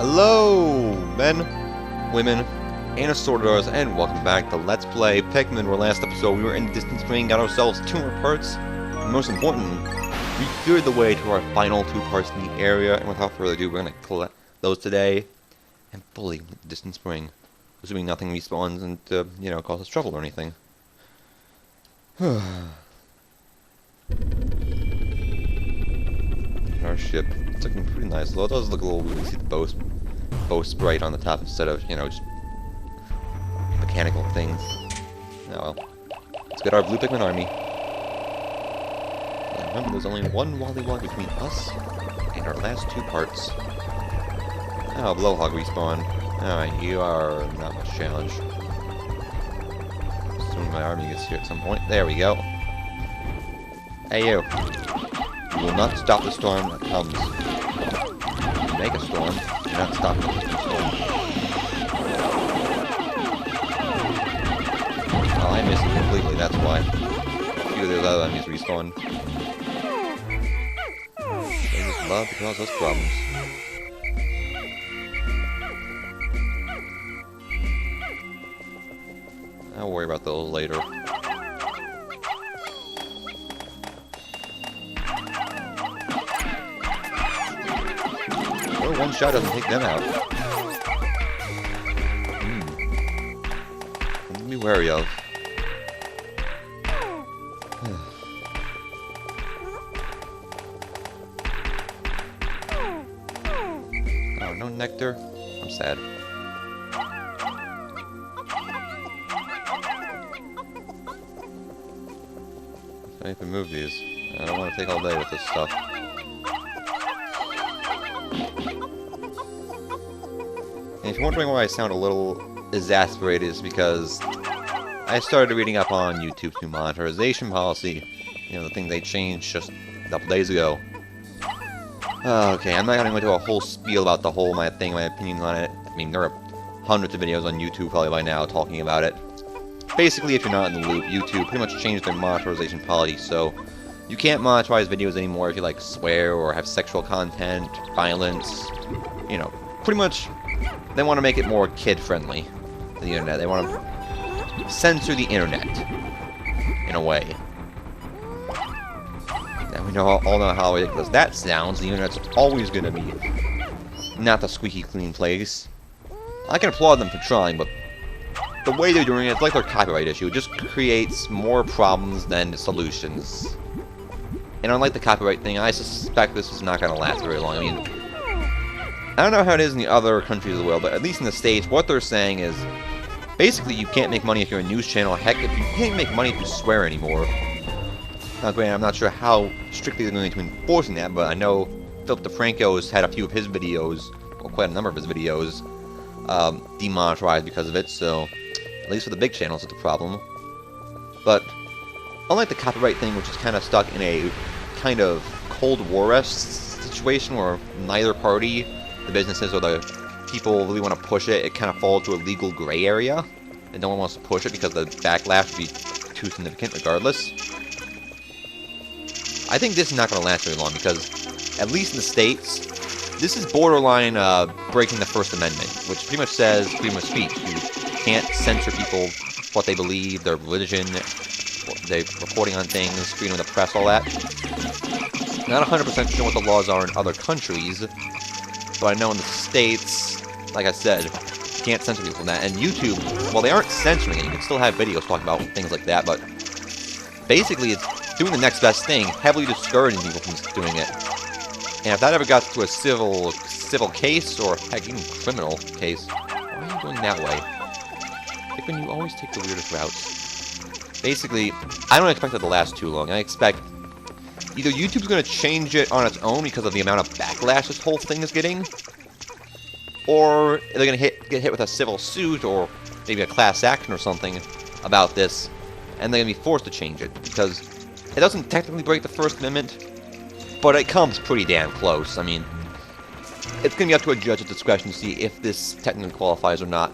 Hello, men, women, and assorters, and welcome back to Let's Play Pikmin, where last episode we were in the distant spring, got ourselves 2 more parts, and most important, we cleared the way to our final 2 parts in the area, and without further ado, we're going to collect those today, and fully the distant spring, assuming nothing respawns and, causes trouble or anything. Our ship, it's looking pretty nice, although it does look a little weird to see the bow sprite on the top instead of, just mechanical things. Oh well. Let's get our blue Pikmin army. And remember, there's only one Wollywog between us and our last 2 parts. Oh, Blowhog respawn. Alright, you are not much challenge. Assuming my army gets here at some point. There we go. Hey you. You will not stop the storm that comes. You make a storm, you're not stopping the storm. Well, I missed it completely, that's why. A few of those other enemies respawn. They just love to cause us problems. I'll worry about those later. One shot doesn't take them out. Something to be wary of. Oh, no nectar? I'm sad. I need to move these. I don't want to take all day with this stuff. If you're wondering why I sound a little exasperated, it's because I started reading up on YouTube's new monetization policy. The thing they changed just a couple days ago. Okay, I'm not going to go into a whole spiel about the whole my opinions on it. I mean, there are hundreds of videos on YouTube probably by now talking about it. Basically, if you're not in the loop, YouTube pretty much changed their monetization policy, so you can't monetize videos anymore if you swear or have sexual content, violence, pretty much. They want to make it more kid-friendly, the internet. They want to censor the internet, in a way. Now we all know how ridiculous that sounds. The internet's always going to be not the squeaky clean place. I can applaud them for trying, but the way they're doing it, it's like their copyright issue. It just creates more problems than solutions. And unlike the copyright thing, I suspect this is not going to last very long. I mean, I don't know how it is in the other countries as well, but at least in the States, what they're saying is, basically you can't make money if you're a news channel. Heck, if you can't make money if you swear anymore. Now, granted, I'm not sure how strictly they're going to be enforcing that, but I know Philip DeFranco's had a few of his videos, well, quite a number of his videos, demonetized because of it, so at least for the big channels it's a problem. But unlike the copyright thing, which is kind of stuck in a kind of Cold War-esque situation where neither party, the businesses or the people, really want to push it, it kind of falls to a legal gray area, and no one wants to push it because the backlash would be too significant regardless. I think this is not going to last very long because, at least in the States, this is borderline breaking the First Amendment, which pretty much says freedom of speech. You can't censor people, what they believe, their religion, they're reporting on things, freedom of the press, all that. Not 100% sure what the laws are in other countries, but I know in the States, like I said, you can't censor people from that. And YouTube, well, they aren't censoring it. You can still have videos talking about things like that, but basically it's doing the next best thing, heavily discouraging people from doing it. And if that ever got to a civil case, or heck, even criminal case, why are you going that way? Pikmin, you always take the weirdest routes. Basically, I don't expect it to last too long. I expect either YouTube's going to change it on its own because of the amount of backlash this whole thing is getting, or they're going to get hit with a civil suit or maybe a class action or something about this, and they're going to be forced to change it, because it doesn't technically break the First Amendment, but it comes pretty damn close. I mean, it's going to be up to a judge's discretion to see if this technically qualifies or not.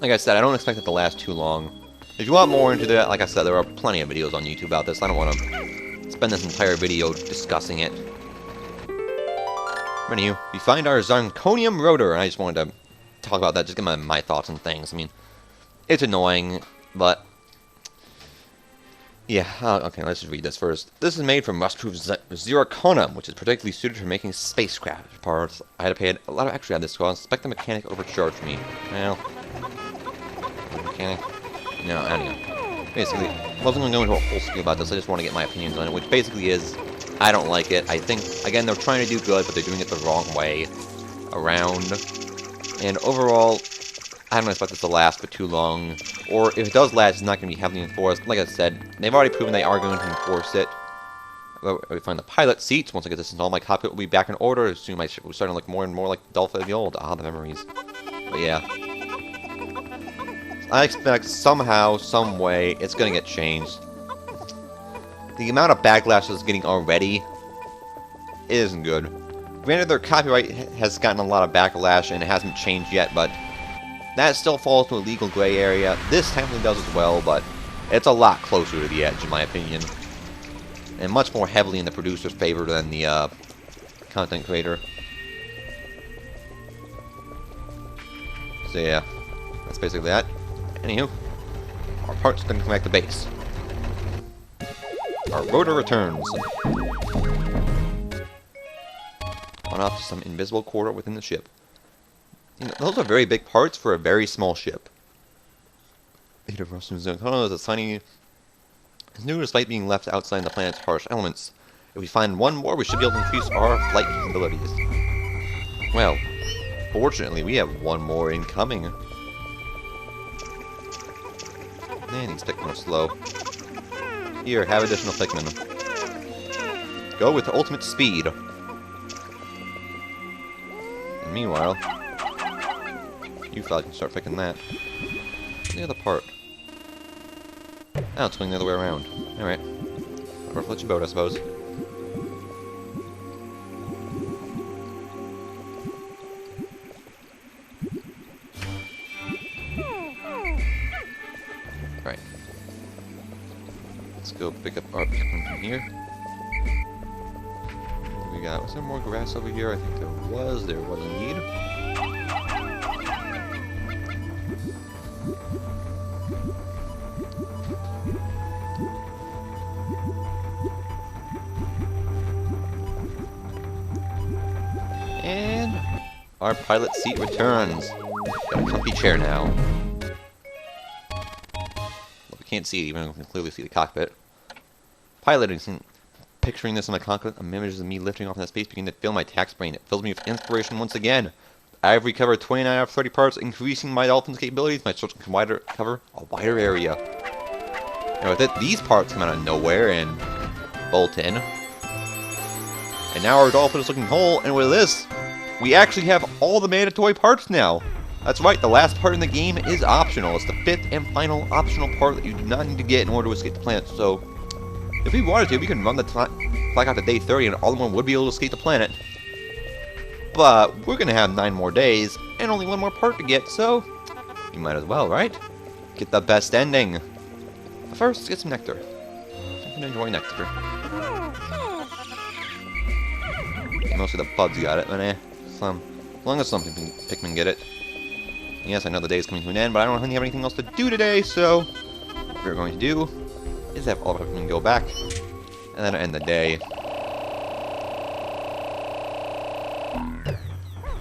Like I said, I don't expect it to last too long. If you want more into that, like I said, there are plenty of videos on YouTube about this. I don't want to spend this entire video discussing it. Anywho, we find our Zirconium rotor, and I just wanted to talk about that, just get my thoughts on things. I mean, it's annoying, but yeah, okay, let's just read this first. This is made from rust-proof zirconium, which is particularly suited for making spacecraft parts. I had to pay a lot of extra on this, so I'll expect the mechanic overcharged me. Well, mechanic? No, anyway. Basically, I wasn't going to go into a whole spiel about this, I just want to get my opinions on it, which basically is, I don't like it. I think, again, they're trying to do good, but they're doing it the wrong way around. And overall, I don't expect this to last for too long. Or if it does last, it's not going to be heavily enforced. Like I said, they've already proven they are going to enforce it. We find the pilot seats. Once I get this installed, my cockpit will be back in order. Soon my ship will start to look more and more like Dolphin of the old. Ah, the memories. But yeah. I expect somehow, some way, it's going to get changed. The amount of backlash it's getting already isn't good. Granted, their copyright has gotten a lot of backlash and it hasn't changed yet, but that still falls to a legal gray area. This technically does as well, but it's a lot closer to the edge, in my opinion. And much more heavily in the producer's favor than the content creator. So yeah, that's basically that. Anywho, our part's going to come back to base. Our rotor returns. On off to some invisible corridor within the ship. You know, those are very big parts for a very small ship. Heat of rust and zirconium is a tiny. It's new despite being left outside the planet's harsh elements. If we find one more, we should be able to increase our flight capabilities. Well, fortunately, we have one more incoming. Man, these Pikmin are slow. Here, have additional Pikmin. Go with ultimate speed. And meanwhile, you fella can start picking that. The other part. Oh, it's going the other way around. Alright. Or float your boat, I suppose. Right. Let's go pick up our Pikmin from here. What do we got? Was there more grass over here? I think there was. There was indeed. And our pilot seat returns. Got a comfy chair now. Well, we can't see it, even though we can clearly see the cockpit. Piloting, picturing this in my cockpit, images of me lifting off in that space begin to fill my tax brain. It fills me with inspiration once again. I've recovered 29 out of 30 parts, increasing my dolphin's capabilities. My search can cover a wider area. And with it, these parts come out of nowhere and bolt in. And now our dolphin is looking whole, and with this, we actually have all the mandatory parts now. That's right, the last part in the game is optional. It's the 5th and final optional part that you do not need to get in order to escape the planet. So, if we wanted to, we can run the clock out to day 30 and all of them would be able to escape the planet. But we're going to have 9 more days and only 1 more part to get, so you might as well, right? Get the best ending. But first, let's get some nectar. I can enjoy nectar. Mostly the bugs got it, but as long as some Pikmin get it. And yes, I know the day is coming to an end, but I don't really have anything else to do today, so what we're going to do is have all of our Pikmin go back, and then end the day.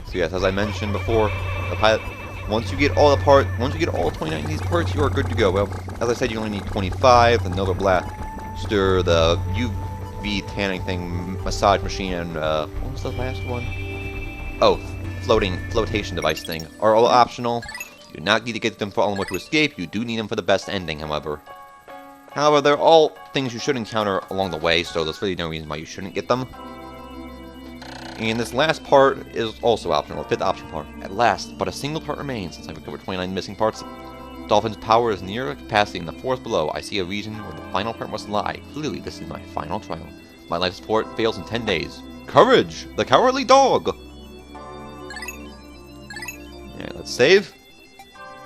So yes, as I mentioned before, the pilot, once you get all 29 of these parts, you are good to go. Well, as I said, you only need 25, the Nova Blaster, the UV tanning thing, massage machine, and what was the last one? Oh, flotation device thing are all optional. You do not need to get them for all in order to escape. You do need them for the best ending, however. However, they're all things you should encounter along the way, so there's really no reason why you shouldn't get them. And this last part is also optional, the 5th optional part. At last, but a single part remains. Since I've recovered 29 missing parts, Dolphin's power is near capacity in the forest below. I see a region where the final part must lie. Clearly, this is my final trial. My life support fails in 10 days. Courage! The cowardly dog! Alright, let's save.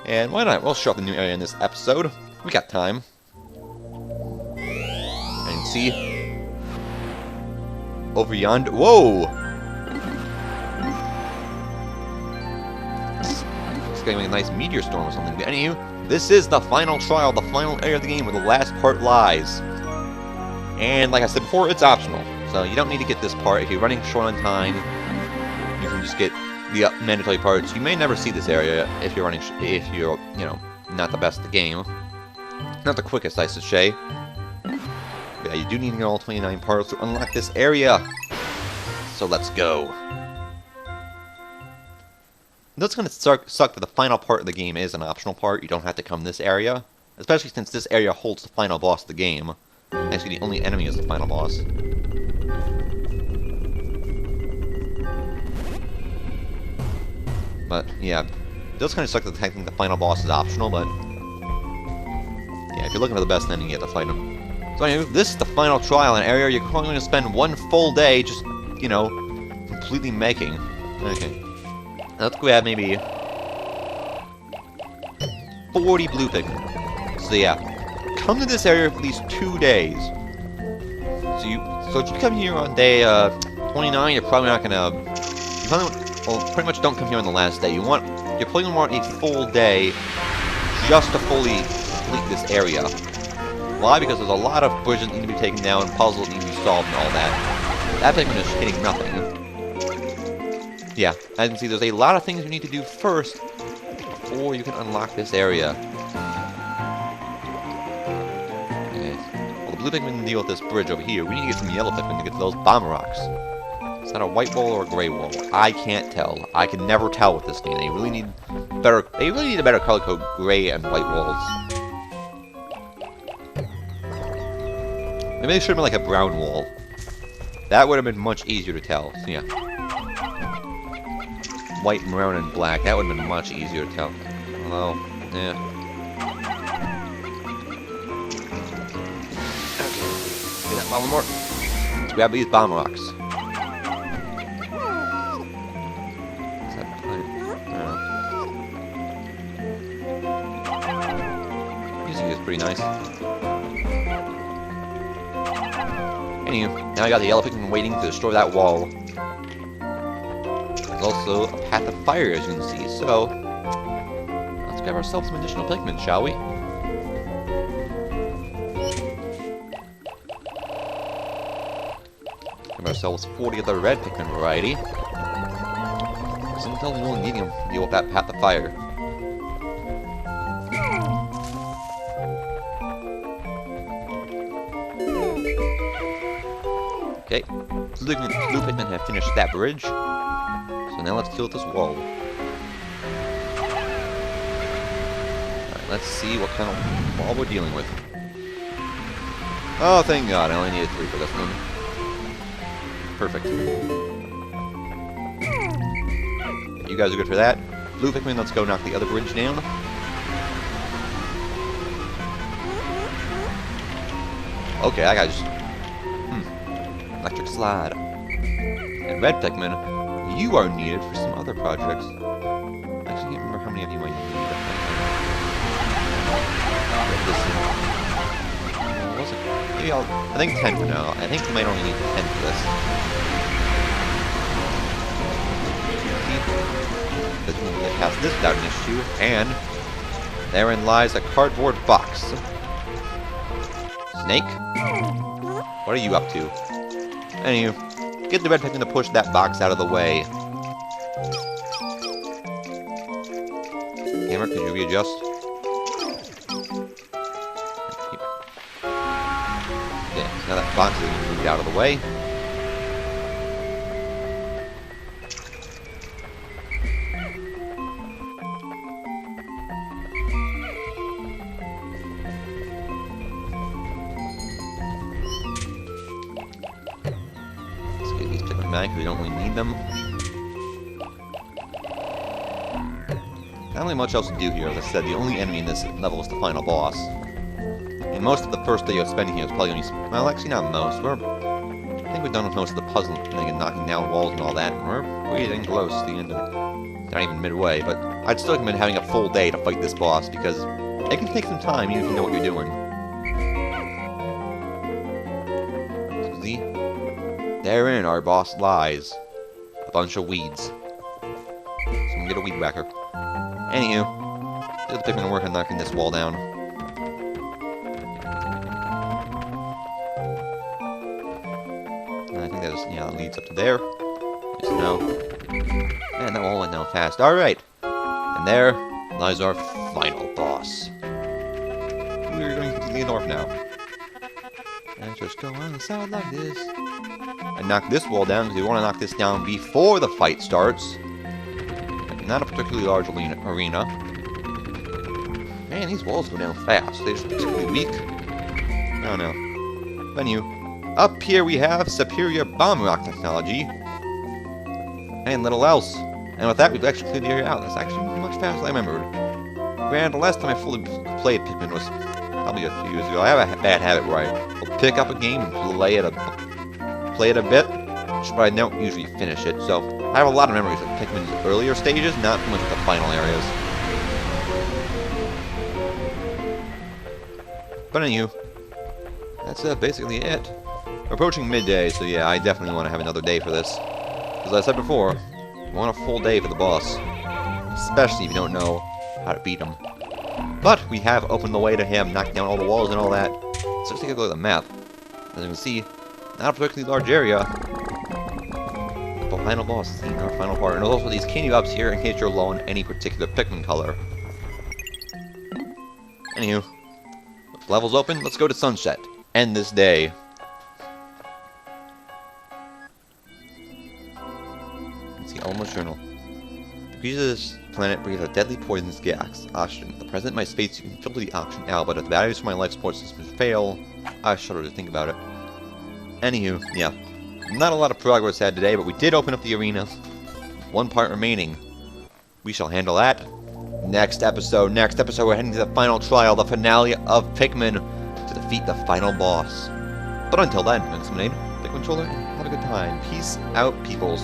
And why not? We'll show off the new area in this episode. We got time. And see. Over yonder. Whoa! getting like a nice meteor storm or something. But anywho, this is the final trial, the final area of the game where the last part lies. And like I said before, it's optional. So you don't need to get this part. If you're running short on time, you can just get the mandatory parts. You may never see this area if you're running, you know, not the best at the game. Not the quickest, I should say. But yeah, you do need to get all 29 parts to unlock this area. So let's go. That's going to suck that the final part of the game is an optional part. You don't have to come this area. Especially since this area holds the final boss of the game. Actually, the only enemy is the final boss. But, yeah. It does kind of suck that I think the final boss is optional, but... yeah, if you're looking for the best ending, you have to fight him. So anyway, this is the final trial, an area you're probably going to spend one full day just, you know, completely making. Okay. Let's grab maybe 40 blue Pikmin. So yeah, come to this area for these 2 days. So if you come here on day 29, you're probably not gonna. Well, pretty much don't come here on the last day. You're probably gonna want a full day just to fully complete this area. Why? Because there's a lot of bridges that need to be taken down, puzzles that need to be solved, and all that. That Pikmin is hitting nothing. Yeah, as you can see, there's a lot of things you need to do first before you can unlock this area. Okay. Well, the blue Pikmin can deal with this bridge over here. We need to get some yellow Pikmin to get to those bomb rocks. Is that a white wall or a gray wall? I can't tell. I can never tell with this game. They really need better. They really need a better color code, gray and white walls. Maybe they should have been like a brown wall. That would have been much easier to tell. So yeah. White, brown, and black. That would have been much easier to tell. Although, yeah. Okay. Get that bomb more. Let's grab these bomb rocks. Is that plant? I don't know. Music is pretty nice. Anywho, now I got the yellow Pikmin waiting to destroy that wall. There's also a path of fire, as you can see, so let's grab ourselves some additional Pikmin, shall we? Grab ourselves 40 of the red Pikmin variety. Because until we only need them to deal with that path of fire. Okay, blue Pikmin have finished that bridge. So now let's deal with this wall. Alright, let's see what kind of wall we're dealing with. Oh, thank God, I only needed 3 for this one. Perfect. You guys are good for that. Blue Pikmin, let's go knock the other bridge down. Okay, I got just... electric slide. And red Pikmin, you are needed for some other projects. I actually can't remember how many of you might need. Maybe I think 10 for now. I think you might only need 10 for this. This one will get past this without an issue, and therein lies a cardboard box. Snake? What are you up to? Anyway, get the red Pikmin to push that box out of the way. Camera, could you readjust? Okay, now that box is moved out of the way. Because we don't really need them. Not really much else to do here. As I said, the only enemy in this level is the final boss. And most of the first day of spending here is probably going to be... well, actually not most. I think we're done with most of the puzzle and knocking down walls and all that. And we're getting close to the end of it. Not even midway, but I'd still recommend having a full day to fight this boss because it can take some time even if you know what you're doing. See? Therein our boss lies. A bunch of weeds. Someone get a weed whacker. Anywho, the other Pikmin are working on knocking this wall down. And I think that was, yeah, that leads up to there. At least now. Man, that wall went down fast. Alright. And there lies our final boss. We're going completely north now. And just go on the side like this. I knock this wall down because we want to knock this down before the fight starts. Not a particularly large arena. Man, these walls go down fast. They're just particularly weak. I don't know. Venue. Up here we have superior bomb rock technology. And little else. And with that, we've actually cleared the area out. That's actually much faster than I remembered. Granted, the last time I fully played Pikmin was probably a few years ago. I have a bad habit where I will pick up a game and play it a bit, but I don't usually finish it. So I have a lot of memories of Pikmin's earlier stages, not so much of the final areas. But anywho, that's basically it. We're approaching midday, so yeah, I definitely want to have another day for this. As I said before, you want a full day for the boss, especially if you don't know how to beat him. But we have opened the way to him, knocking down all the walls and all that. So let's take a look at the map. As you can see, not a particularly large area. The final boss is our final part. And there's also these candy ups here in case you're low on any particular Pikmin color. Anywho, levels open, let's go to sunset. End this day. Let's see, Almost Journal. The creatures of this planet breathe a deadly poisonous gas, oxygen. At the present, my space can filter the oxygen out, but if the batteries for my life support system fail, I shudder to think about it. Anywho, yeah. Not a lot of progress had today, but we did open up the arena. One part remaining. We shall handle that next episode. Next episode, we're heading to the final trial, the finale of Pikmin, to defeat the final boss. But until then, I'm Pikmin Controller, and have a good time. Peace out, peoples.